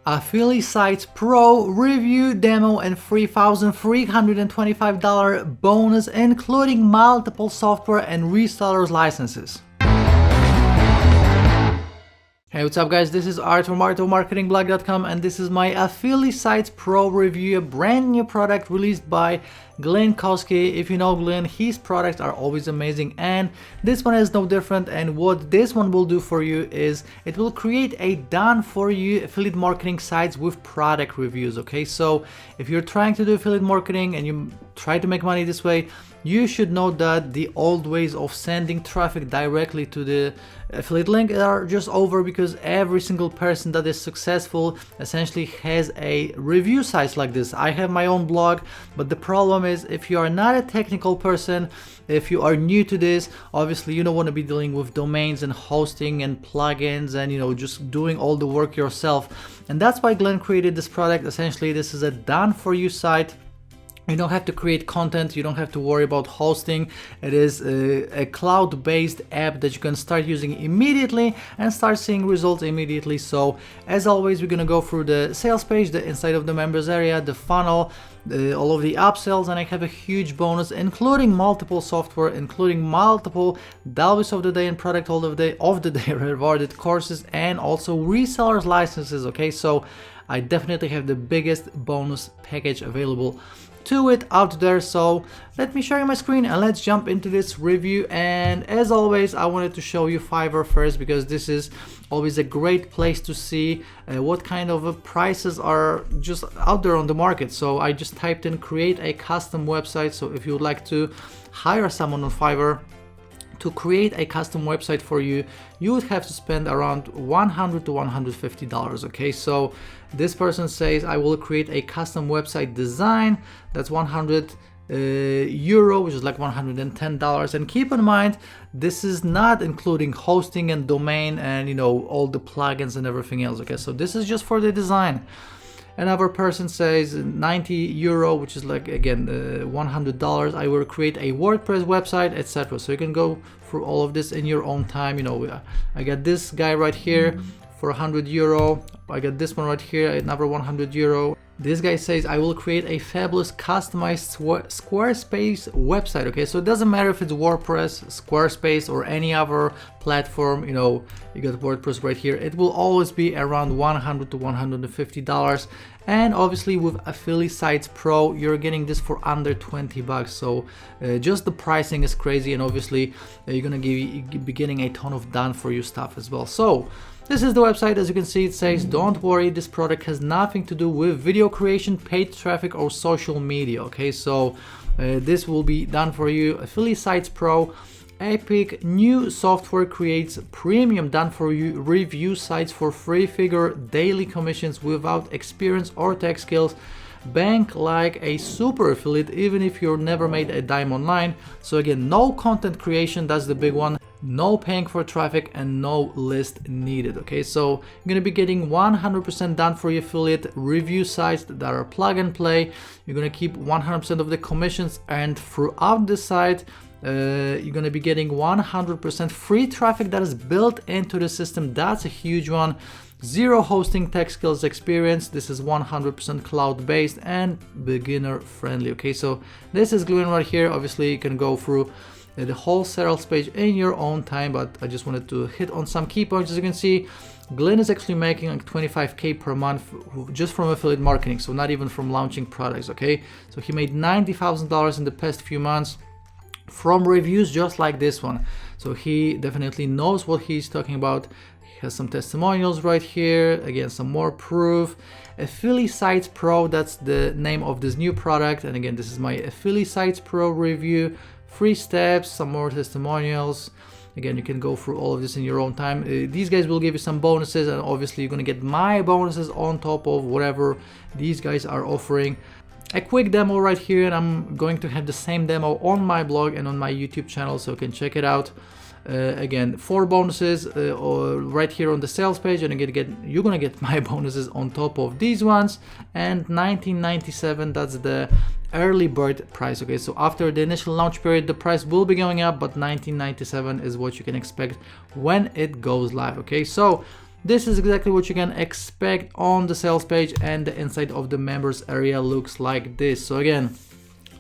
AffiliSites Pro review demo and $3,325 bonus, including multiple software and resellers licenses. Hey, what's up guys, this is Art from artofmarketingblog.com, and this is my AffiliSites Pro review, a brand new product released by Glenn Koski. If you know Glenn, his products are always amazing, and this one is no different. And what this one will do for you is it will create a done for you affiliate marketing sites with product reviews. Okay, so if you're trying to do affiliate marketing and you try to make money this way, you should know that the old ways of sending traffic directly to the affiliate link are just over, because every single person that is successful essentially has a review site like this. I have my own blog, but the problem is if you are not a technical person, if you are new to this, obviously you don't want to be dealing with domains and hosting and plugins and just doing all the work yourself. And that's why Glenn created this product. Essentially, this is a done for you site. You don't have to create content, you don't have to worry about hosting. It is a cloud-based app that you can start using immediately and start seeing results immediately. So as always, we're gonna go through the sales page, the inside of the members area, the funnel, all of the upsells, and I have a huge bonus, including multiple software, including multiple Dalvis of the day and product of the day rewarded courses, and also resellers licenses. Okay, so I definitely have the biggest bonus package available to it out there. So let me share you my screen and let's jump into this review. And as always, I wanted to show you Fiverr first, because this is always a great place to see what kind of prices are just out there on the market. So I just typed in create a custom website. So if you would like to hire someone on Fiverr to create a custom website for you, you would have to spend around $100 to $150. Okay, so this person says I will create a custom website design. That's 100 euro, which is like $110. And keep in mind, this is not including hosting and domain and all the plugins and everything else. Okay, so this is just for the design. Another person says 90 euro, which is like again $100. I will create a WordPress website, etc. So you can go through all of this in your own time. I got this guy right here for 100 euro. I got this one right here, another 100 euro. This guy says I will create a fabulous customized Squarespace website. Okay, so it doesn't matter if it's WordPress, Squarespace, or any other platform. You got WordPress right here. It will always be around $100 to $150. And obviously with AffiliSites Pro, you're getting this for under 20 bucks. So just the pricing is crazy, and obviously you're gonna be getting a ton of done for you stuff as well. So this is the website. As you can see, it says, don't worry, this product has nothing to do with video creation, paid traffic, or social media. Okay, so this will be done for you. AffiliSites Pro, epic new software, creates premium done for you review sites for three-figure daily commissions without experience or tech skills. Bank like a super affiliate even if you've never made a dime online. So again, no content creation, that's the big one. No paying for traffic and no list needed. Okay, so you're gonna be getting 100% done for your affiliate review sites that are plug and play. You're gonna keep 100% of the commissions, and throughout the site you're gonna be getting 100% free traffic that is built into the system. That's a huge one. Zero hosting tech skills experience. This is 100% cloud-based and beginner friendly. Okay, so this is Glenn right here. Obviously you can go through the whole sales page in your own time, but I just wanted to hit on some key points. As you can see, Glenn is actually making like 25K per month just from affiliate marketing, so not even from launching products. Okay, so he made $90,000 in the past few months from reviews just like this one. So he definitely knows what he's talking about. He has some testimonials right here, again some more proof. AffiliSites Pro, that's the name of this new product, and again this is my AffiliSites Pro review. 3 steps, some more testimonials. Again, you can go through all of this in your own time. These guys will give you some bonuses, and obviously you're gonna get my bonuses on top of whatever these guys are offering. A quick demo right here, and I'm going to have the same demo on my blog and on my YouTube channel, so you can check it out. Again, 4 bonuses right here on the sales page, and you're gonna get my bonuses on top of these ones. And $19.97, that's the early bird price. Okay, so after the initial launch period, the price will be going up, but $19.97 is what you can expect when it goes live. Okay, so this is exactly what you can expect on the sales page, and the inside of the members area looks like this. So again,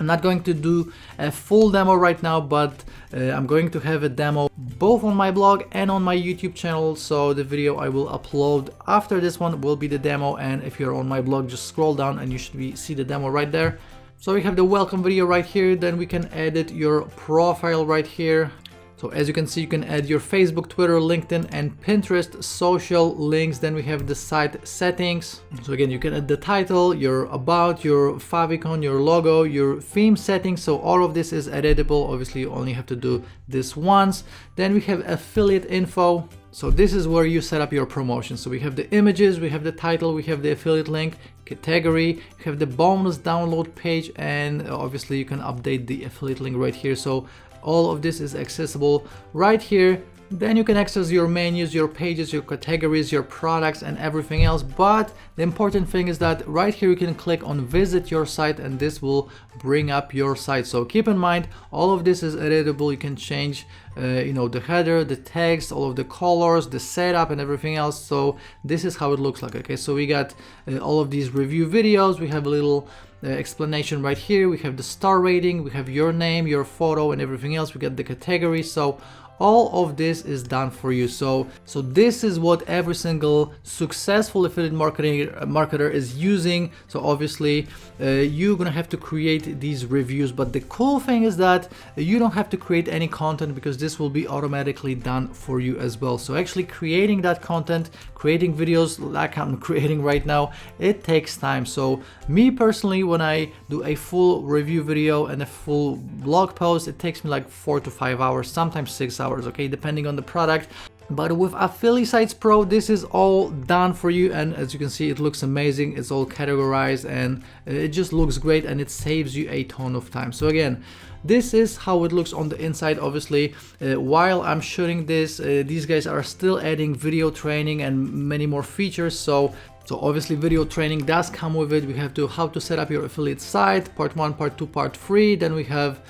I'm not going to do a full demo right now, but I'm going to have a demo both on my blog and on my YouTube channel. So the video I will upload after this one will be the demo, and if you're on my blog, just scroll down and you should see the demo right there. So we have the welcome video right here, then we can edit your profile right here. So as you can see, you can add your Facebook, Twitter, LinkedIn, and Pinterest social links. Then we have the site settings. So again, you can add the title, your about, your favicon, your logo, your theme settings. So all of this is editable. Obviously, you only have to do this once. Then we have affiliate info. So this is where you set up your promotion. So we have the images, we have the title, we have the affiliate link, category, you have the bonus download page, and obviously you can update the affiliate link right here. So all of this is accessible right here. Then you can access your menus, your pages, your categories, your products, and everything else. But the important thing is that right here you can click on visit your site, and this will bring up your site. So keep in mind, all of this is editable. You can change the header, the text, all of the colors, the setup, and everything else. So this is how it looks like. Okay, so we got all of these review videos. We have a little explanation right here. We have the star rating, we have your name, your photo, and everything else. We get the category. So all of this is done for you. So this is what every single successful affiliate marketer is using. So obviously you're gonna have to create these reviews, but the cool thing is that you don't have to create any content, because this will be automatically done for you as well. So actually creating that content, creating videos like I'm creating right now, it takes time. So me personally, when I do a full review video and a full blog post, it takes me like 4 to 5 hours, sometimes 6 hours, okay, depending on the product. But with AffiliSites Pro, this is all done for you, and as you can see, it looks amazing. It's all categorized, and it just looks great, and it saves you a ton of time. So again, this is how it looks on the inside. Obviously, while I'm shooting this, these guys are still adding video training and many more features. So obviously video training does come with it. We have how to set up your affiliate site, part 1, part 2, part 3. Then we have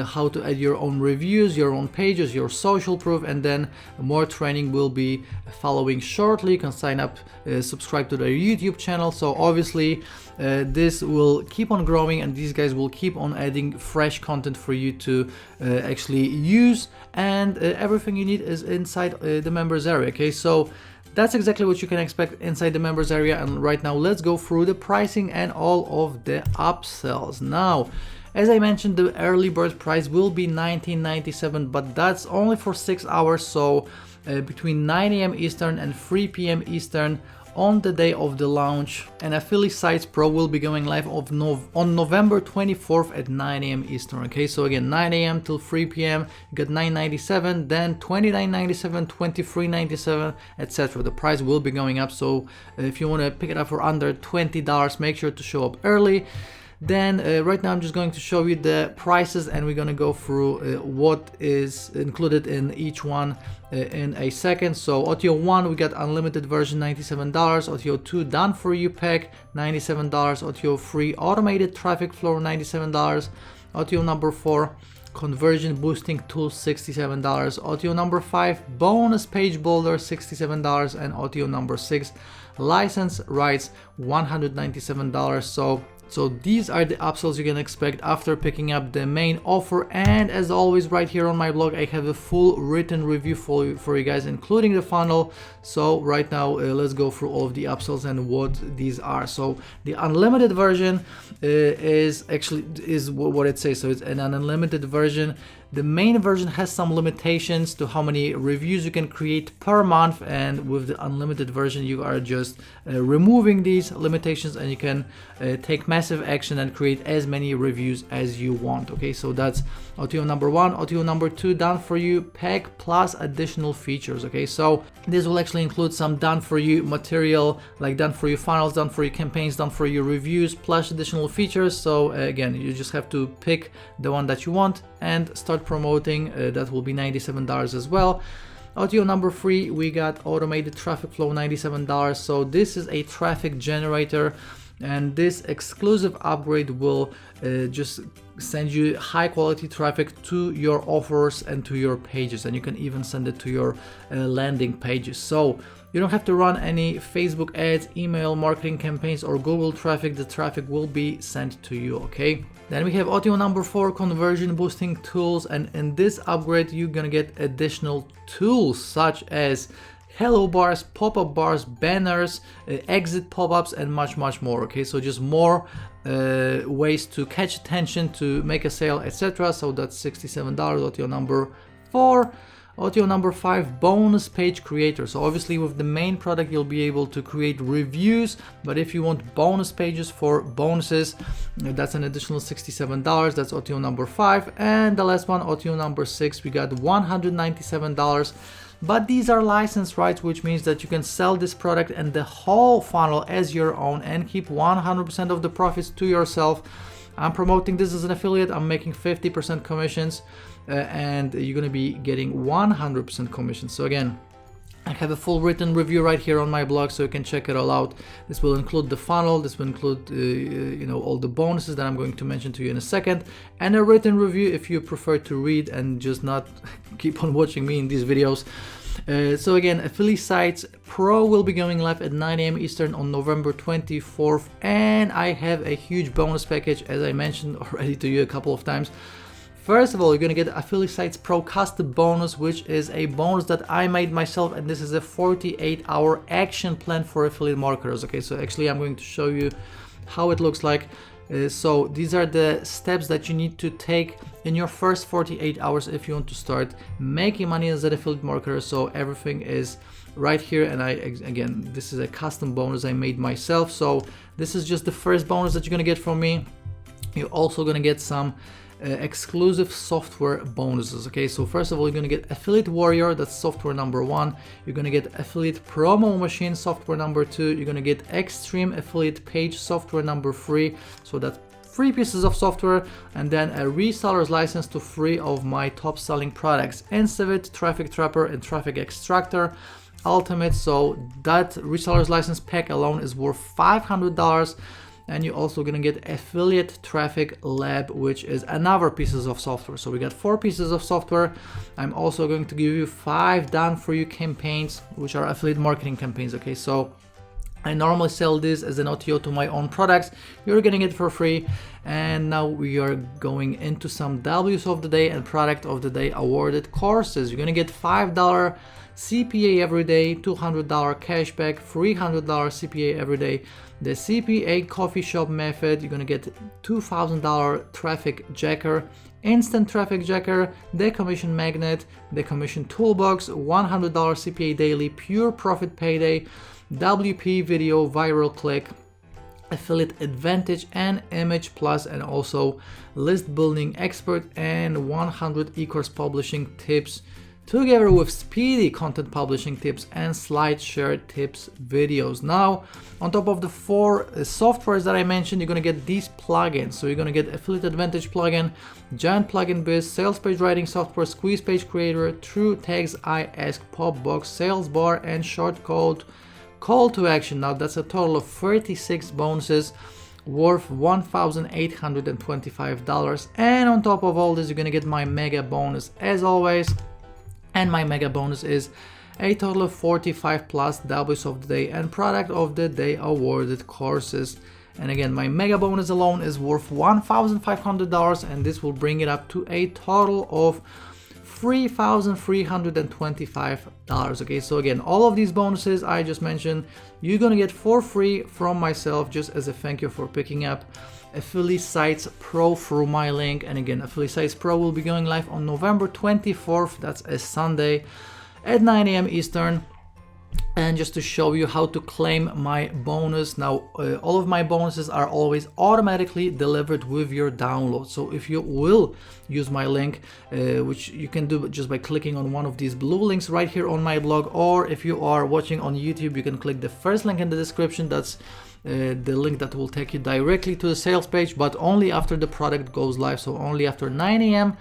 how to add your own reviews, your own pages, your social proof, and then more training will be following shortly. You can sign up, subscribe to their YouTube channel. So obviously this will keep on growing, and these guys will keep on adding fresh content for you to actually use, and everything you need is inside the members area. Okay, so that's exactly what you can expect inside the members area. And right now let's go through the pricing and all of the upsells. Now, as I mentioned, the early bird price will be $19.97, but that's only for 6 hours. So between 9 a.m. Eastern and 3 p.m. Eastern on the day of the launch. And AffiliSites Pro will be going live on November 24th at 9 a.m. Eastern. Okay, so again, 9 a.m. till 3 p.m. you get $9.97, then $29.97, $23.97, etc. The price will be going up. So if you want to pick it up for under $20, make sure to show up early. Then right now I'm just going to show you the prices, and we're going to go through what is included in each one in a second. So OTO 1, we got unlimited version, $97. OTO 2, done for you pack, $97. OTO 3, automated traffic flow, $97. OTO number 4, conversion boosting tool, $67. OTO number 5, bonus page builder, $67. And OTO number 6, license rights, $197. So these are the upsells you can expect after picking up the main offer. And as always, right here on my blog, I have a full written review for you guys, including the funnel. So right now, let's go through all of the upsells and what these are. So the unlimited version is what it says. So it's an unlimited version. The main version has some limitations to how many reviews you can create per month, and with the unlimited version you are just removing these limitations, and you can take massive action and create as many reviews as you want. Okay, so that's OTO number 1. OTO number 2, done for you pack plus additional features. Okay, so this will actually include some done for you material, like done for you funnels, done for you campaigns, done for you reviews, plus additional features. So again, you just have to pick the one that you want and start promoting. That will be $97 as well. OTO number 3, we got automated traffic flow, $97. So this is a traffic generator, and this exclusive upgrade will just send you high quality traffic to your offers and to your pages, and you can even send it to your landing pages. So You don't have to run any Facebook ads, email marketing campaigns, or Google traffic. The traffic will be sent to you, okay? Then we have OTO number 4, conversion boosting tools, and in this upgrade you're gonna get additional tools such as hello bars, pop-up bars, banners, exit pop-ups, and much more, okay? So just more ways to catch attention, to make a sale, etc. So that's $67, OTO number 4. OTO number 5, bonus page creator. So obviously with the main product you'll be able to create reviews, but if you want bonus pages for bonuses, that's an additional $67. That's OTO number 5. And the last one, OTO number 6, we got $197. But these are license rights, which means that you can sell this product and the whole funnel as your own and keep 100% of the profits to yourself. I'm promoting this as an affiliate. I'm making 50% commissions and you're going to be getting 100% commission. So again, I have a full written review right here on my blog, so you can check it all out. This will include the funnel, this will include all the bonuses that I'm going to mention to you in a second, and a written review if you prefer to read and just not keep on watching me in these videos. So again, AffiliSites Pro will be going live at 9 AM Eastern on November 24th, and I have a huge bonus package, as I mentioned already to you a couple of times. First of all, you're gonna get AffiliSites Pro Custom Bonus, which is a bonus that I made myself, and this is a 48-hour action plan for affiliate marketers. Okay, so actually I'm going to show you how it looks like. So these are the steps that you need to take in your first 48 hours if you want to start making money as an affiliate marketer. So everything is right here, and again, this is a custom bonus I made myself. So this is just the first bonus that you're gonna get from me. You're also gonna get some exclusive software bonuses. Okay, so first of all, you're gonna get Affiliate Warrior, that's software number 1. You're gonna get Affiliate Promo Machine, software number 2. You're gonna get Extreme Affiliate Page, software number 3. So that's 3 pieces of software, and then a reseller's license to 3 of my top selling products: Incivit, Traffic Trapper, and Traffic Extractor Ultimate. So that reseller's license pack alone is worth $500. And you're also gonna get Affiliate Traffic Lab, which is another pieces of software. So we got 4 pieces of software. I'm also going to give you 5 done for you campaigns, which are affiliate marketing campaigns. Okay, so I normally sell this as an OTO to my own products. You're getting it for free. And now we are going into some W's of the day and product of the day awarded courses. You're gonna get $5 CPA every day, $200 cashback, $300 CPA every day. The CPA coffee shop method, you're gonna get $2,000 traffic jacker, instant traffic jacker, the commission magnet, the commission toolbox, $100 CPA daily, pure profit payday, WP video viral click, affiliate advantage, and image plus, and also list building expert, and 100 e-course publishing tips, together with speedy content publishing tips and slide share tips videos. Now, on top of the 4 softwares that I mentioned, you're gonna get these plugins. So you're gonna get Affiliate Advantage plugin, Giant Plugin Biz, Sales Page Writing Software, Squeeze Page Creator, True Tags I Ask, Popbox, Sales Bar, and Short Code Call to Action. Now that's a total of 36 bonuses worth $1,825. And on top of all this, you're gonna get my mega bonus as always. And my mega bonus is a total of 45 plus W's of the day and product of the day awarded courses. And again, my mega bonus alone is worth $1,500, and this will bring it up to a total of $3,325. Okay, so again, all of these bonuses I just mentioned, you're gonna get for free from myself, just as a thank you for picking up AffiliSites Pro through my link. And again, AffiliSites Pro will be going live on November 24th, that's a Sunday, at 9 AM Eastern. And just to show you how to claim my bonus, now all of my bonuses are always automatically delivered with your download. So if you will use my link, which you can do just by clicking on one of these blue links right here on my blog, or if you are watching on YouTube, you can click the first link in the description. That's the link that will take you directly to the sales page, but only after the product goes live, so only after 9 AM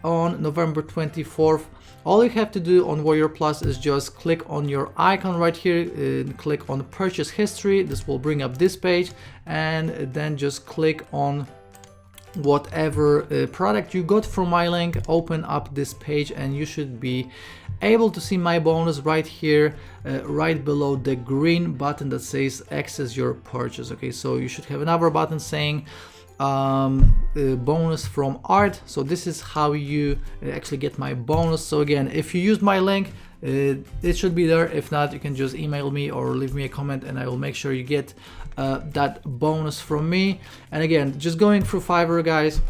on November 24th. All you have to do on Warrior Plus is just click on your icon right here and click on purchase history. This will bring up this page, and then just click on whatever product you got from my link, open up this page and you should be able to see my bonus right here, right below the green button that says access your purchase. Okay, so you should have another button saying bonus from Art. So this is how you actually get my bonus. So again, if you use my link, it should be there. If not, you can just email me or leave me a comment and I will make sure you get that bonus from me. And again, just going through Fiverr, guys,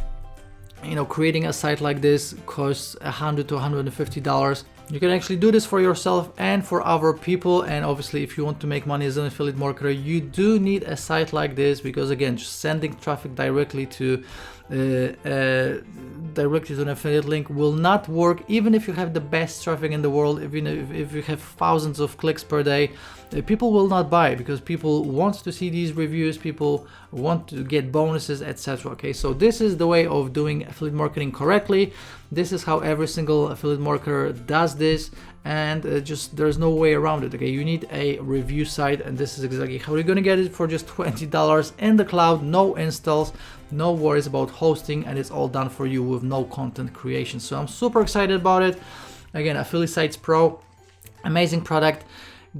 you know, creating a site like this costs $100 to $150. You can actually do this for yourself and for other people. And obviously, if you want to make money as an affiliate marketer, you do need a site like this, because again, just sending traffic directly to an affiliate link will not work. Even if you have the best traffic in the world, even if you have thousands of clicks per day, people will not buy, because people want to see these reviews, people want to get bonuses, etc. Okay, so this is the way of doing affiliate marketing correctly. This is how every single affiliate marketer does this, and just there's no way around it. Okay, you need a review site, and this is exactly how you're gonna get it for just $20 in the cloud, no installs, no worries about hosting, and it's all done for you with no content creation. So I'm super excited about it. Again, AffiliSites Pro, amazing product.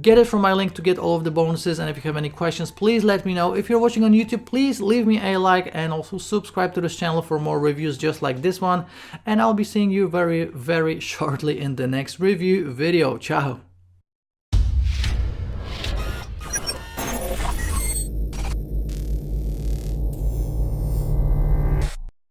Get it from my link to get all of the bonuses, and if you have any questions, please let me know. If you're watching on YouTube, please leave me a like and also subscribe to this channel for more reviews just like this one, and I'll be seeing you very, very shortly in the next review video. Ciao.